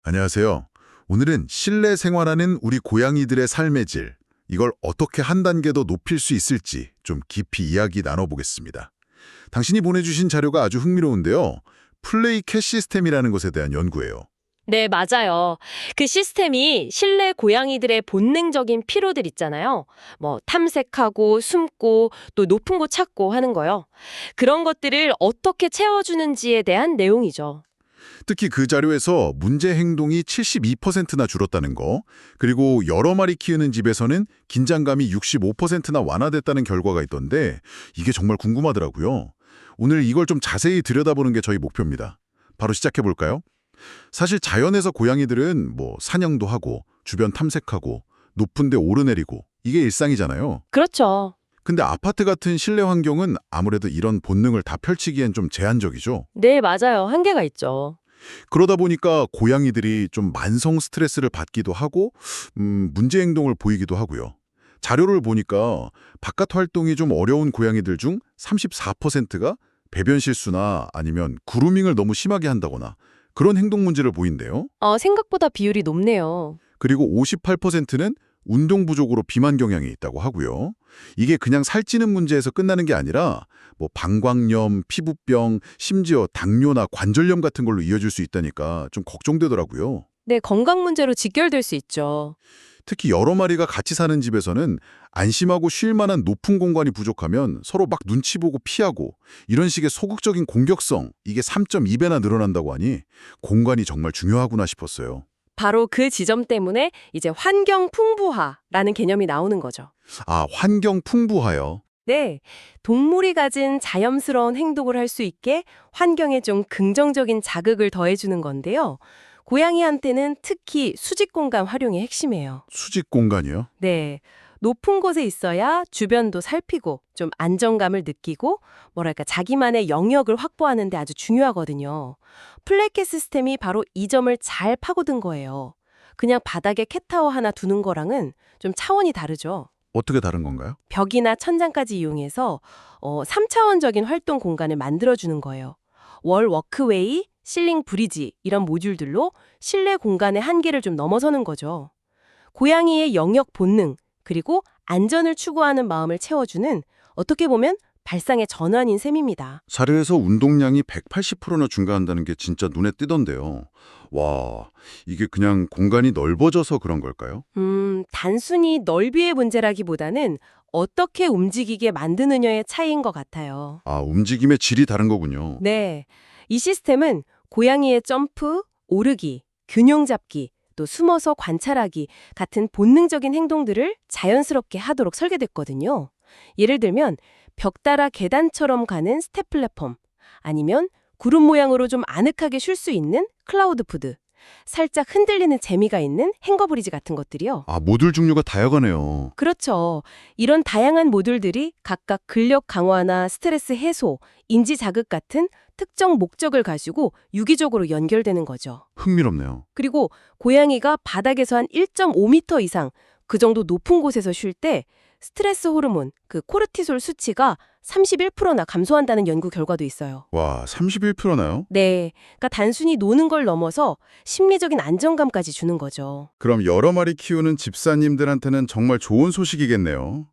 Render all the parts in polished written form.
안녕하세요. 오늘은 실내 생활하는 우리 고양이들의 삶의 질, 이걸 어떻게 한 단계 더 높일 수 있을지 좀 깊이 이야기 나눠보겠습니다. 당신이 보내주신 자료가 아주 흥미로운데요. 플레이 캣 시스템이라는 것에 대한 연구예요. 네, 맞아요. 그 시스템이 실내 고양이들의 본능적인 피로들 있잖아요. 뭐 탐색하고 숨고 또 높은 곳 찾고 하는 거요. 그런 것들을 어떻게 채워주는지에 대한 내용이죠. 특히 그 자료에서 문제 행동이 72%나 줄었다는 거, 그리고 여러 마리 키우는 집에서는 긴장감이 65%나 완화됐다는 결과가 있던데 이게 정말 궁금하더라고요. 오늘 이걸 좀 자세히 들여다보는 게 저희 목표입니다. 바로 시작해볼까요? 사실 자연에서 고양이들은 사냥도 하고 주변 탐색하고 높은 데 오르내리고 이게 일상이잖아요. 그렇죠. 근데 아파트 같은 실내 환경은 아무래도 이런 본능을 다 펼치기엔 좀 제한적이죠. 네, 맞아요. 한계가 있죠. 그러다 보니까 고양이들이 좀 만성 스트레스를 받기도 하고 문제 행동을 보이기도 하고요. 자료를 보니까 바깥 활동이 좀 어려운 고양이들 중 34%가 배변 실수나 아니면 그루밍을 너무 심하게 한다거나 그런 행동 문제를 보인대요. 생각보다 비율이 높네요. 그리고 58%는 운동 부족으로 비만 경향이 있다고 하고요. 이게 그냥 살찌는 문제에서 끝나는 게 아니라 방광염, 피부병, 심지어 당뇨나 관절염 같은 걸로 이어질 수 있다니까 좀 걱정되더라고요. 네, 건강 문제로 직결될 수 있죠. 특히 여러 마리가 같이 사는 집에서는 안심하고 쉴 만한 높은 공간이 부족하면 서로 막 눈치 보고 피하고 이런 식의 소극적인 공격성, 이게 3.2배나 늘어난다고 하니 공간이 정말 중요하구나 싶었어요. 바로 그 지점 때문에 이제 환경 풍부화라는 개념이 나오는 거죠. 아, 환경 풍부하여. 네, 동물이 가진 자연스러운 행동을 할 수 있게 환경에 좀 긍정적인 자극을 더해주는 건데요. 고양이한테는 특히 수직 공간 활용이 핵심이에요. 수직 공간이요? 네, 높은 곳에 있어야 주변도 살피고 좀 안정감을 느끼고 자기만의 영역을 확보하는 데 아주 중요하거든요. 플레이캣 시스템이 바로 이 점을 잘 파고든 거예요. 그냥 바닥에 캣타워 하나 두는 거랑은 좀 차원이 다르죠. 어떻게 다른 건가요? 벽이나 천장까지 이용해서 3차원적인 활동 공간을 만들어주는 거예요. 월 워크웨이, 실링 브리지 이런 모듈들로 실내 공간의 한계를 좀 넘어서는 거죠. 고양이의 영역 본능, 그리고 안전을 추구하는 마음을 채워주는 어떻게 보면 발상의 전환인 셈입니다. 자료에서 운동량이 180%나 증가한다는 게 진짜 눈에 띄던데요. 와, 이게 그냥 공간이 넓어져서 그런 걸까요? 단순히 넓이의 문제라기보다는 어떻게 움직이게 만드느냐의 차이인 것 같아요. 아, 움직임의 질이 다른 거군요. 네, 이 시스템은 고양이의 점프, 오르기, 균형 잡기, 또 숨어서 관찰하기 같은 본능적인 행동들을 자연스럽게 하도록 설계됐거든요. 예를 들면 벽 따라 계단처럼 가는 스텝 플랫폼, 아니면 구름 모양으로 좀 아늑하게 쉴 수 있는 클라우드 푸드, 살짝 흔들리는 재미가 있는 행거브리지 같은 것들이요. 아, 모듈 종류가 다양하네요. 그렇죠. 이런 다양한 모듈들이 각각 근력 강화나 스트레스 해소, 인지 자극 같은 특정 목적을 가지고 유기적으로 연결되는 거죠. 흥미롭네요. 그리고 고양이가 바닥에서 한 1.5m 이상 그 정도 높은 곳에서 쉴 때 스트레스 호르몬, 그 코르티솔 수치가 31%나 감소한다는 연구 결과도 있어요. 와, 31%나요? 네, 그러니까 단순히 노는 걸 넘어서 심리적인 안정감까지 주는 거죠. 그럼 여러 마리 키우는 집사님들한테는 정말 좋은 소식이겠네요.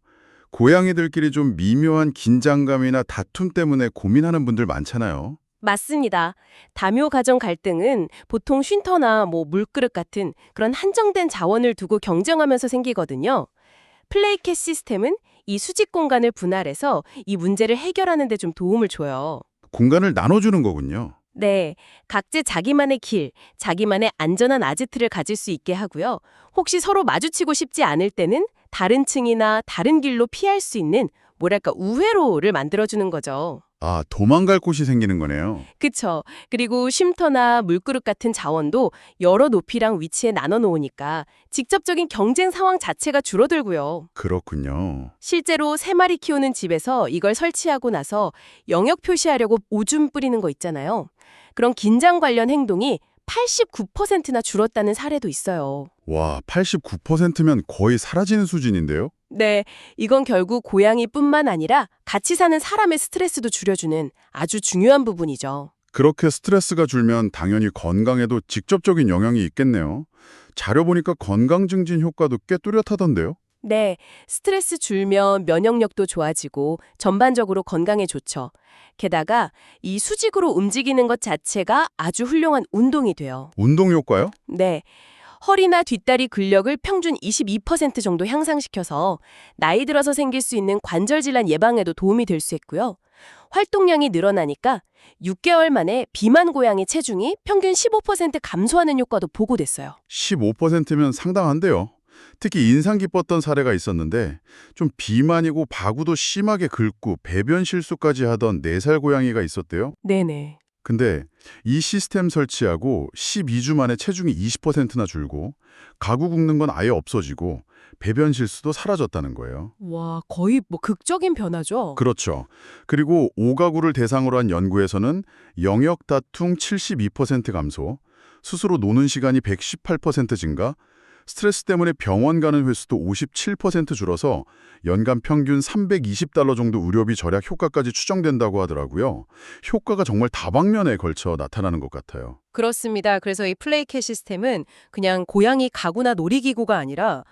고양이들끼리 좀 미묘한 긴장감이나 다툼 때문에 고민하는 분들 많잖아요. 맞습니다. 다묘 가정 갈등은 보통 쉼터나 물그릇 같은 그런 한정된 자원을 두고 경쟁하면서 생기거든요. 플레이캣 시스템은 이 수직 공간을 분할해서 이 문제를 해결하는 데 좀 도움을 줘요. 공간을 나눠주는 거군요. 네, 각자 자기만의 길, 자기만의 안전한 아지트를 가질 수 있게 하고요. 혹시 서로 마주치고 싶지 않을 때는 다른 층이나 다른 길로 피할 수 있는 우회로를 만들어주는 거죠. 아, 도망갈 곳이 생기는 거네요. 그쵸. 그리고 쉼터나 물그릇 같은 자원도 여러 높이랑 위치에 나눠 놓으니까 직접적인 경쟁 상황 자체가 줄어들고요. 그렇군요. 실제로 3마리 키우는 집에서 이걸 설치하고 나서 영역 표시하려고 오줌 뿌리는 거 있잖아요. 그런 긴장 관련 행동이 89%나 줄었다는 사례도 있어요. 와, 89%면 거의 사라지는 수준인데요? 네, 이건 결국 고양이뿐만 아니라 같이 사는 사람의 스트레스도 줄여주는 아주 중요한 부분이죠. 그렇게 스트레스가 줄면 당연히 건강에도 직접적인 영향이 있겠네요. 자료 보니까 건강 증진 효과도 꽤 뚜렷하던데요. 네, 스트레스 줄면 면역력도 좋아지고 전반적으로 건강에 좋죠. 게다가 이 수직으로 움직이는 것 자체가 아주 훌륭한 운동이 돼요. 운동 효과요? 네, 허리나 뒷다리 근력을 평균 22% 정도 향상시켜서 나이 들어서 생길 수 있는 관절 질환 예방에도 도움이 될 수 있고요. 활동량이 늘어나니까 6개월 만에 비만 고양이 체중이 평균 15% 감소하는 효과도 보고됐어요. 15%면 상당한데요. 특히 인상 깊었던 사례가 있었는데 좀 비만이고 바구도 심하게 긁고 배변 실수까지 하던 4살 고양이가 있었대요. 네네. 근데 이 시스템 설치하고 12주 만에 체중이 20%나 줄고 가구 긁는 건 아예 없어지고 배변 실수도 사라졌다는 거예요. 와, 거의 뭐 극적인 변화죠. 그렇죠. 그리고 5가구를 대상으로 한 연구에서는 영역 다툼 72% 감소, 스스로 노는 시간이 118% 증가, 스트레스 때문에 병원 가는 횟수도 57% 줄어서 연간 평균 $320 정도 의료비 절약 효과까지 추정된다고 하더라고요. 효과가 정말 다방면에 걸쳐 나타나는 것 같아요. 그렇습니다. 그래서 이 플레이캣 시스템은 그냥 고양이 가구나 놀이기구가 아니라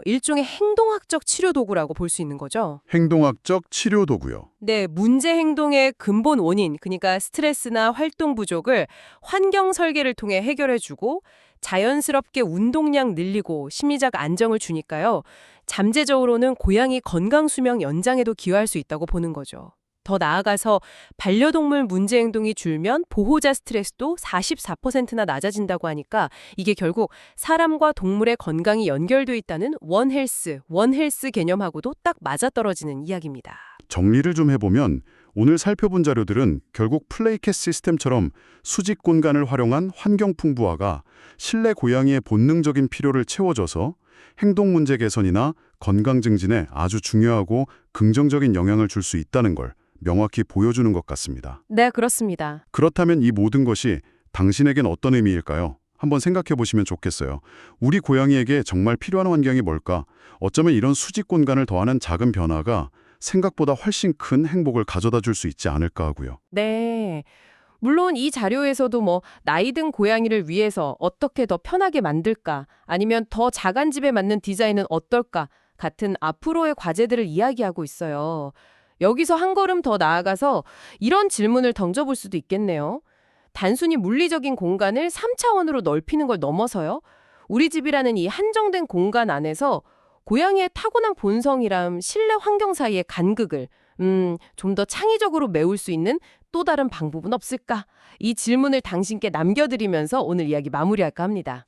일종의 행동학적 치료 도구라고 볼 수 있는 거죠. 행동학적 치료 도구요. 네, 문제 행동의 근본 원인, 그러니까 스트레스나 활동 부족을 환경 설계를 통해 해결해주고 자연스럽게 운동량 늘리고 심리적 안정을 주니까요. 잠재적으로는 고양이 건강 수명 연장에도 기여할 수 있다고 보는 거죠. 더 나아가서 반려동물 문제 행동이 줄면 보호자 스트레스도 44%나 낮아진다고 하니까 이게 결국 사람과 동물의 건강이 연결돼 있다는 원헬스 개념하고도 딱 맞아떨어지는 이야기입니다. 정리를 좀 해보면 오늘 살펴본 자료들은 결국 플레이캣 시스템처럼 수직 공간을 활용한 환경 풍부화가 실내 고양이의 본능적인 필요를 채워줘서 행동 문제 개선이나 건강 증진에 아주 중요하고 긍정적인 영향을 줄 수 있다는 걸 명확히 보여주는 것 같습니다. 네, 그렇습니다. 그렇다면 이 모든 것이 당신에겐 어떤 의미일까요? 한번 생각해 보시면 좋겠어요. 우리 고양이에게 정말 필요한 환경이 뭘까? 어쩌면 이런 수직 공간을 더하는 작은 변화가 생각보다 훨씬 큰 행복을 가져다 줄 수 있지 않을까 하고요. 네. 물론 이 자료에서도 나이 든 고양이를 위해서 어떻게 더 편하게 만들까 아니면 더 작은 집에 맞는 디자인은 어떨까 같은 앞으로의 과제들을 이야기하고 있어요. 여기서 한 걸음 더 나아가서 이런 질문을 던져볼 수도 있겠네요. 단순히 물리적인 공간을 3차원으로 넓히는 걸 넘어서요. 우리 집이라는 이 한정된 공간 안에서 고양이의 타고난 본성이랑 실내 환경 사이의 간극을 좀 더 창의적으로 메울 수 있는 또 다른 방법은 없을까? 이 질문을 당신께 남겨드리면서 오늘 이야기 마무리할까 합니다.